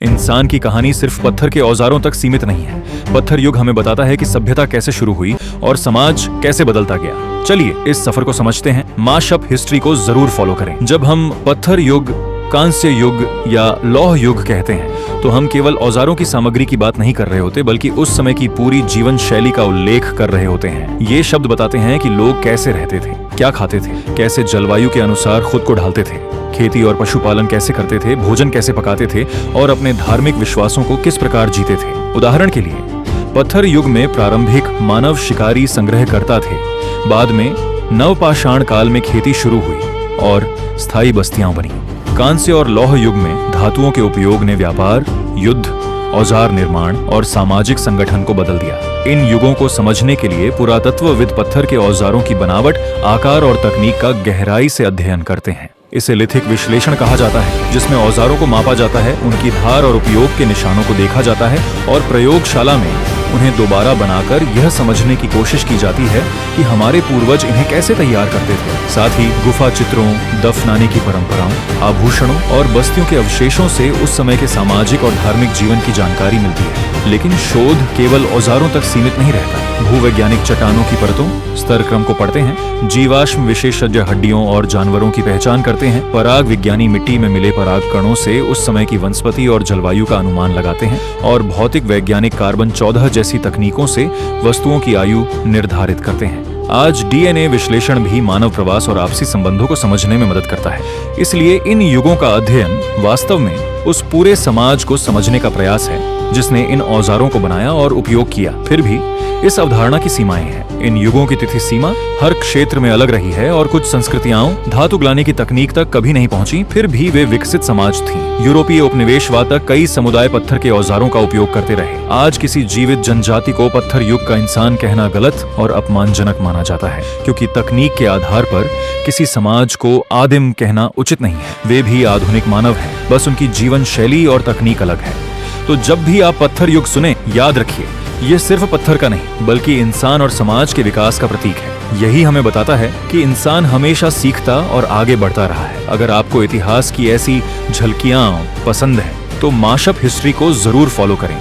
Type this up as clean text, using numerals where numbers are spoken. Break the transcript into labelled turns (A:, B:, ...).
A: इंसान की कहानी सिर्फ पत्थर के औजारों तक सीमित नहीं है। पत्थर युग हमें बताता है कि सभ्यता कैसे शुरू हुई और समाज कैसे बदलता गया। चलिए इस सफर को समझते हैं। माशअप हिस्ट्री को जरूर फॉलो करें। जब हम पत्थर युग, कांस्य युग या लौह युग कहते हैं तो हम केवल औजारों की सामग्री की बात नहीं कर रहे होते, बल्कि उस समय की पूरी जीवन शैली का उल्लेख कर रहे होते हैं। ये शब्द बताते हैं कि लोग कैसे रहते थे, क्या खाते थे, कैसे जलवायु के अनुसार खुद को ढालते थे, खेती और पशुपालन कैसे करते थे, भोजन कैसे पकाते थे और अपने धार्मिक विश्वासों को किस प्रकार जीते थे। उदाहरण के लिए पत्थर युग में प्रारंभिक मानव शिकारी संग्रह करता थे। बाद में नवपाषाण काल में खेती शुरू हुई और स्थायी बस्तियां बनी। कांस्य और लौह युग में धातुओं के उपयोग ने व्यापार, युद्ध, औजार निर्माण और सामाजिक संगठन को बदल दिया। इन युगों को समझने के लिए पुरातत्वविद पत्थर के औजारों की बनावट, आकार और तकनीक का गहराई से अध्ययन करते हैं। इसे लिथिक विश्लेषण कहा जाता है, जिसमें औजारों को मापा जाता है, उनकी धार और उपयोग के निशानों को देखा जाता है और प्रयोगशाला में उन्हें दोबारा बनाकर यह समझने की कोशिश की जाती है कि हमारे पूर्वज इन्हें कैसे तैयार करते थे। साथ ही गुफा चित्रों, दफनाने की परंपराओं, आभूषणों और बस्तियों के अवशेषों से उस समय के सामाजिक और धार्मिक जीवन की जानकारी मिलती है। लेकिन शोध केवल औजारों तक सीमित नहीं रहता। भूवैज्ञानिक चट्टानों की परतों, स्तर क्रम को पढ़ते हैं, जीवाश्म विशेषज्ञ हड्डियों और जानवरों की पहचान करते हैं, पराग विज्ञानी मिट्टी में मिले पराग कणों से उस समय की वनस्पति और जलवायु का अनुमान लगाते हैं और भौतिक वैज्ञानिक कार्बन 14 जैसी तकनीकों से वस्तुओं की आयु निर्धारित करते हैं। आज डीएनए विश्लेषण भी मानव प्रवास और आपसी संबंधों को समझने में मदद करता है। इसलिए इन युगों का अध्ययन वास्तव में उस पूरे समाज को समझने का प्रयास है जिसने इन औजारों को बनाया और उपयोग किया। फिर भी इस अवधारणा की सीमाएं हैं। इन युगों की तिथि सीमा हर क्षेत्र में अलग रही है और कुछ संस्कृतियां धातु गलाने की तकनीक तक कभी नहीं पहुंची, फिर भी वे विकसित समाज थीं। यूरोपीय उपनिवेशवाद तक कई समुदाय पत्थर के औजारों का उपयोग करते रहे। आज किसी जीवित जनजाति को पत्थर युग का इंसान कहना गलत और अपमानजनक माना जाता है, क्योंकि तकनीक के आधार पर किसी समाज को आदिम कहना उचित नहीं है। वे भी आधुनिक मानव हैं, बस उनकी जीवन शैली और तकनीक अलग है। तो जब भी आप पत्थर युग सुने, याद रखिए, ये सिर्फ पत्थर का नहीं बल्कि इंसान और समाज के विकास का प्रतीक है। यही हमें बताता है कि इंसान हमेशा सीखता और आगे बढ़ता रहा है। अगर आपको इतिहास की ऐसी झलकियां पसंद है तो माशअप हिस्ट्री को जरूर फॉलो करें।